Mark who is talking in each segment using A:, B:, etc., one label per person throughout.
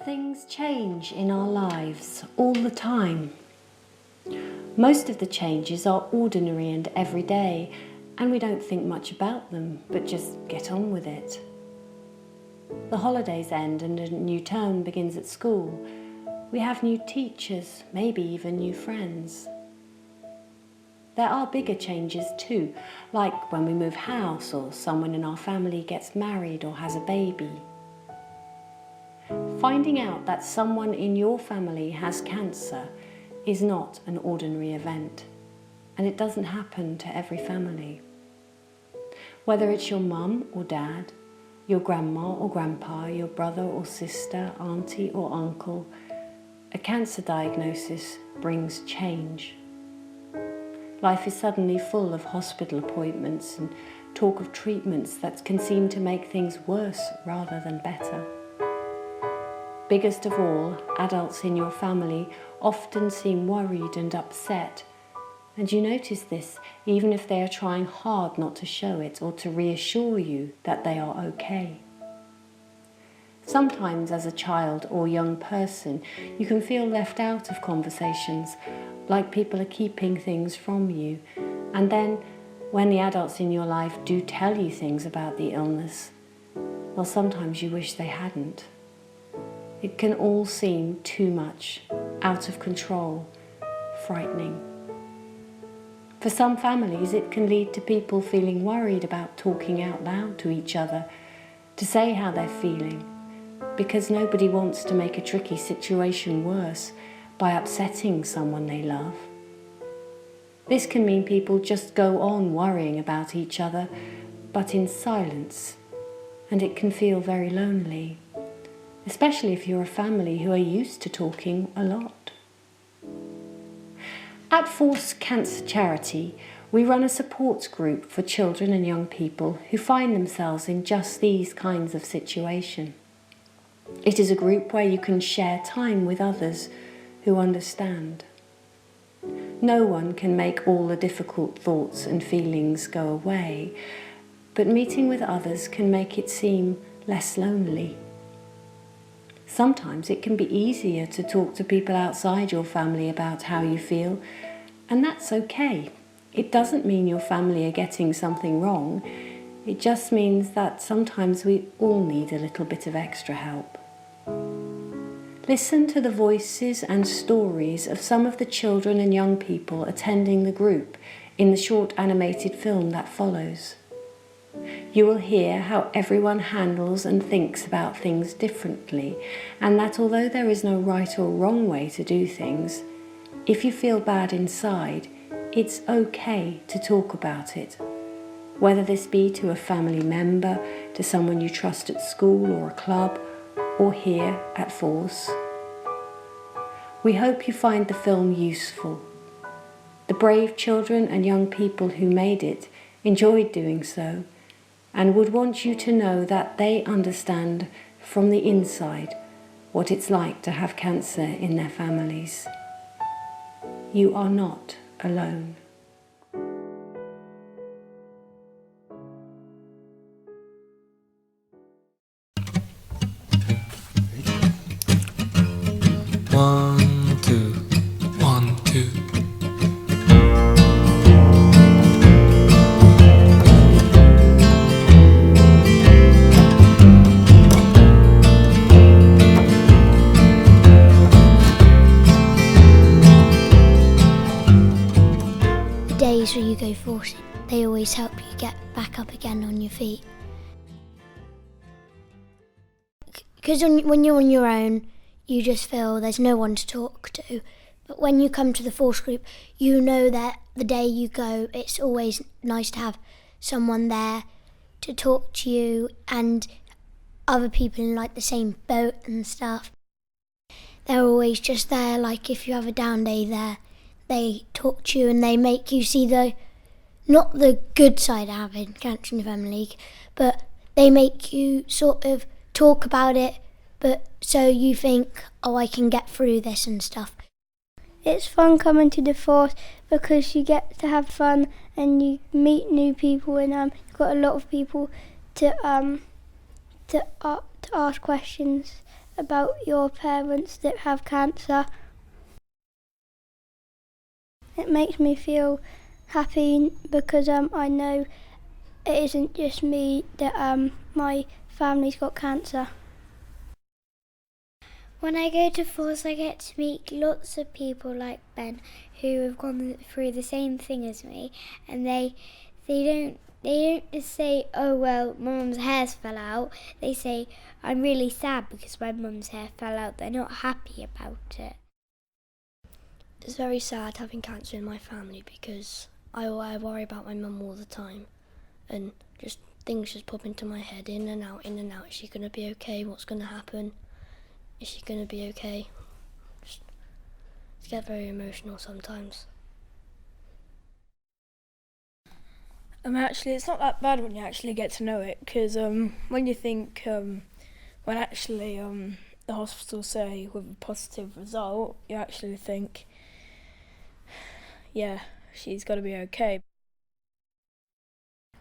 A: Things change in our lives all the time. Most of the changes are ordinary and everyday, and we don't think much about them, but just get on with it. The holidays end and a new term begins at school. We have new teachers, maybe even new friends. There are bigger changes too, like when we move house or someone in our family gets married or has a baby. Finding out that someone in your family has cancer is not an ordinary event, and it doesn't happen to every family. Whether it's your mum or dad, your grandma or grandpa, your brother or sister, auntie or uncle, a cancer diagnosis brings change. Life is suddenly full of hospital appointments and talk of treatments that can seem to make things worse rather than better. Biggest of all, adults in your family often seem worried and upset, and you notice this even if they are trying hard not to show it or to reassure you that they are okay. Sometimes as a child or young person, you can feel left out of conversations, like people are keeping things from you, and then when the adults in your life do tell you things about the illness, well, sometimes you wish they hadn't. It can all seem too much, out of control, frightening. For some families, it can lead to people feeling worried about talking out loud to each other, to say how they're feeling, because nobody wants to make a tricky situation worse by upsetting someone they love. This can mean people just go on worrying about each other, but in silence, and it can feel very lonely, especially if you're a family who are used to talking a lot. At Force Cancer Charity, we run a support group for children and young people who find themselves in just these kinds of situations. It is a group where you can share time with others who understand. No one can make all the difficult thoughts and feelings go away, but meeting with others can make it seem less lonely. Sometimes it can be easier to talk to people outside your family about how you feel, and that's okay. It doesn't mean your family are getting something wrong. It just means that sometimes we all need a little bit of extra help. Listen to the voices and stories of some of the children and young people attending the group in the short animated film that follows. You will hear how everyone handles and thinks about things differently, and that although there is no right or wrong way to do things, if you feel bad inside, it's okay to talk about it. Whether this be to a family member, to someone you trust at school or a club, or here at Force. We hope you find the film useful. The brave children and young people who made it enjoyed doing so, and would want you to know that they understand from the inside what it's like to have cancer in their families. You are not alone.
B: One, two, 1, 2.
C: The days where you go forcing, they always help you get back up again on your feet. Because when you're on your own, you just feel there's no one to talk to. But when you come to the Force group, you know that the day you go, it's always nice to have someone there to talk to you and other people in like the same boat and stuff. They're always just there, like if you have a down day there, they talk to you and they make you see not the good side of having cancer in your family, but they make you sort of talk about it, but so you think, oh, I can get through this and stuff.
D: It's fun coming to the Force because you get to have fun and you meet new people, and you've got a lot of people to ask questions about your parents that have cancer. It makes me feel happy because I know it isn't just me that my family's got cancer.
C: When I go to Force, I get to meet lots of people like Ben who have gone through the same thing as me, and they don't just say, "Oh well, my mum's hair's fell out." They say, "I'm really sad because my mum's hair fell out." They're not happy about it.
E: It's very sad having cancer in my family because I worry about my mum all the time, and just things just pop into my head, in and out, in and out. Is she going to be okay? What's going to happen? Is she going to be okay? Just get very emotional sometimes.
F: Actually, it's not that bad when you actually get to know it, because when you think, when actually the hospital say with a positive result, you actually think, yeah, she's got to be okay.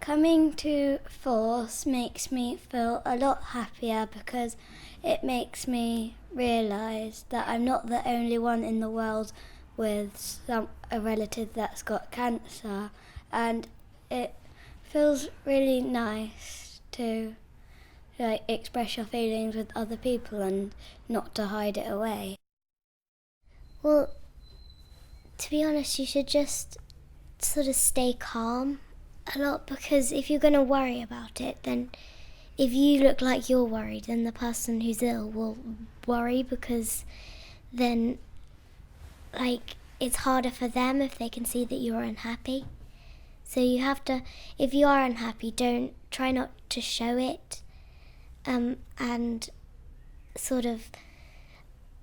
C: Coming to Force makes me feel a lot happier because it makes me realise that I'm not the only one in the world with a relative that's got cancer, and it feels really nice to express your feelings with other people and not to hide it away. Well, to be honest, you should just sort of stay calm a lot, because if you're going to worry about it, then if you look like you're worried, then the person who's ill will worry, because then it's harder for them if they can see that you're unhappy. So you have to, if you are unhappy, try not to show it, and sort of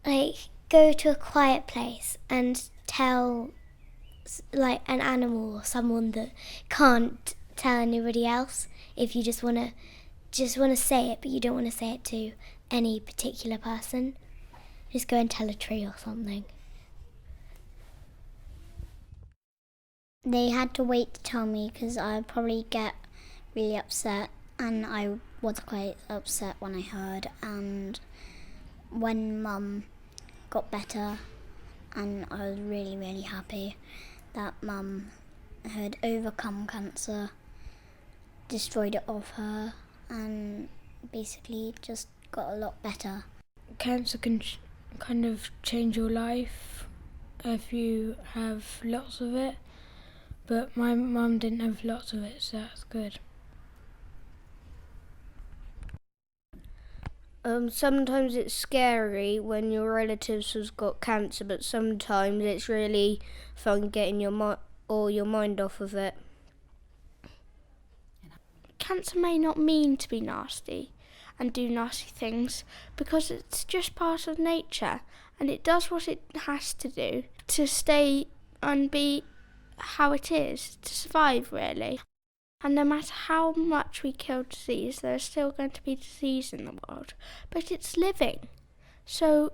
C: go to a quiet place and tell an animal or someone that can't tell anybody else. If you just want to say it, but you don't want to say it to any particular person, just go and tell a tree or something. They had to wait to tell me because I'd probably get really upset, and I was quite upset when I heard. And when Mum got better, and I was really, really happy that Mum had overcome cancer, destroyed it off her, and basically just got a lot better.
F: Cancer can kind of change your life if you have lots of it, but my mum didn't have lots of it, so that's good.
G: Sometimes it's scary when your relatives has got cancer, but sometimes it's really fun getting your mind off of it. Cancer may not mean to be nasty and do nasty things, because it's just part of nature, and it does what it has to do to stay and be how it is, to survive really. And no matter how much we kill disease, there's still going to be disease in the world. But it's living. So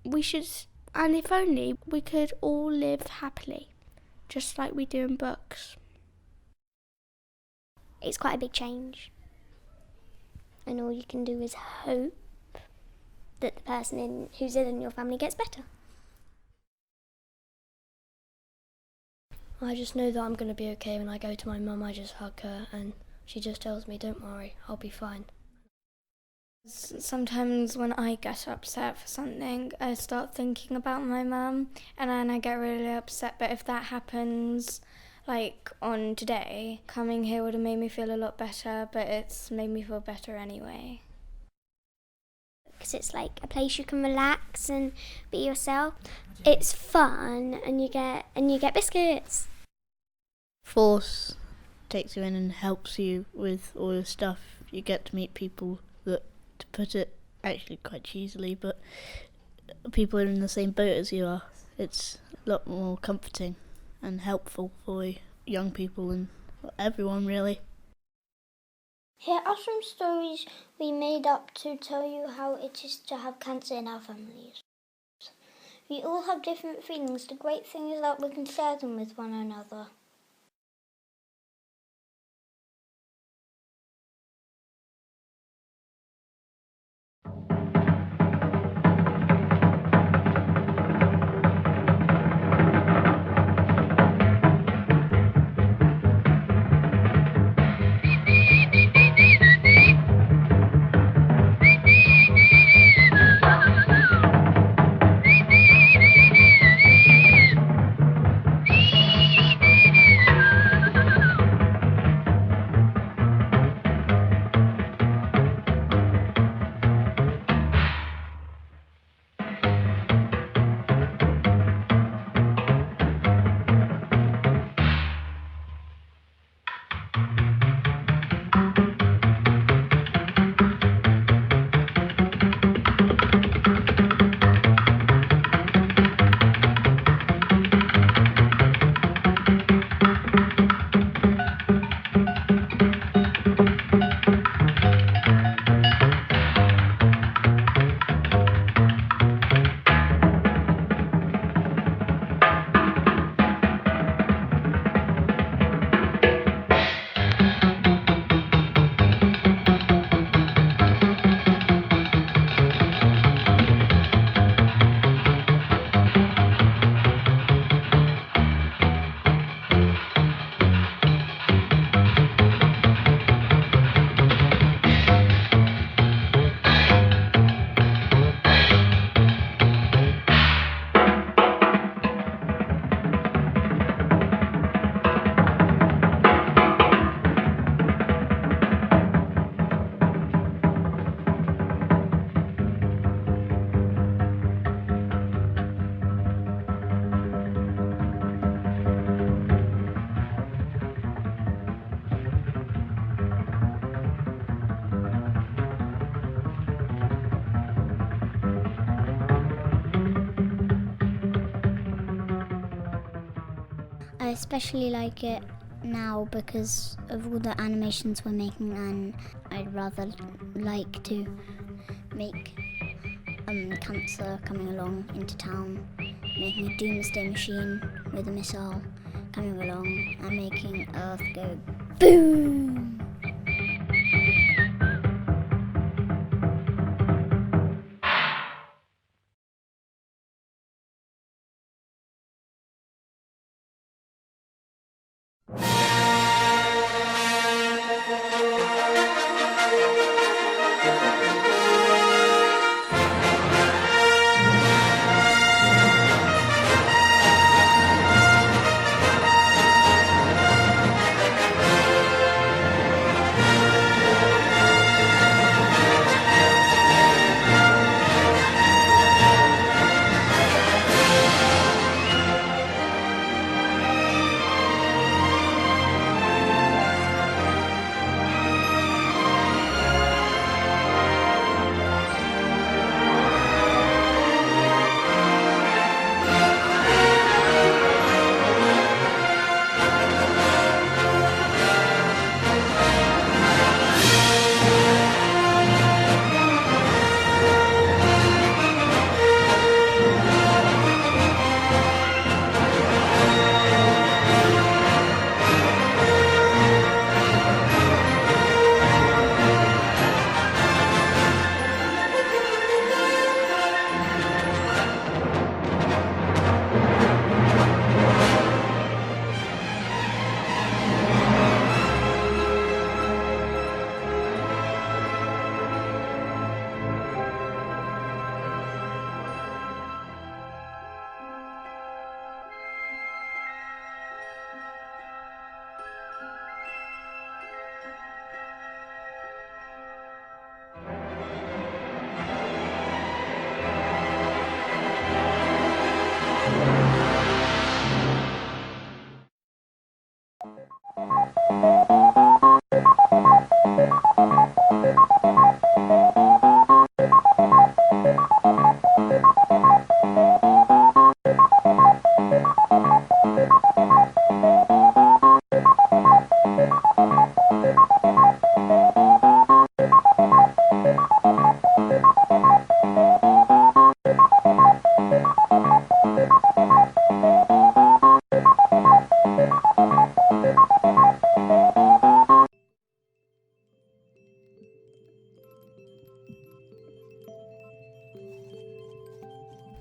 G: we should, and if only we could all live happily, just like we do in books.
C: It's quite a big change. And all you can do is hope that the person who's in your family gets better.
E: I just know that I'm going to be okay. When I go to my mum, I just hug her and she just tells me, "Don't worry, I'll be fine."
H: Sometimes when I get upset for something, I start thinking about my mum, and then I get really upset. But if that happens, like on today, coming here would have made me feel a lot better, but it's made me feel better anyway.
C: Because it's like a place you can relax and be yourself. It's fun, and you get biscuits.
I: Force takes you in and helps you with all your stuff. You get to meet people that, to put it actually quite cheesily, but people are in the same boat as you are. It's a lot more comforting and helpful for young people and everyone really.
C: Here are some stories we made up to tell you how it is to have cancer in our families. We all have different feelings. The great thing is that we can share them with one another.
J: especially like it now because of all the animations we're making, and I'd rather like to make Cancer coming along into town, making a doomsday machine with a missile coming along, and making Earth go boom.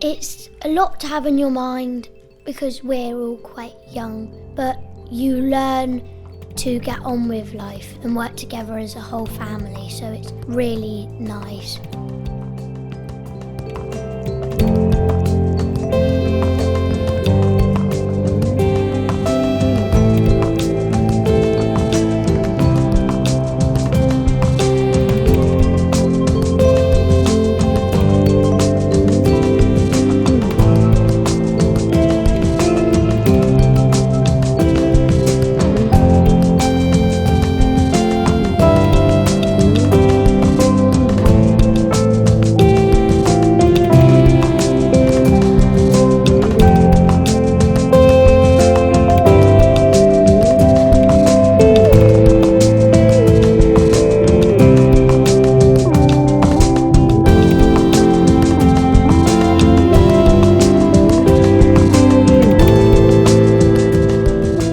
C: It's a lot to have in your mind because we're all quite young, but you learn to get on with life and work together as a whole family, so it's really nice.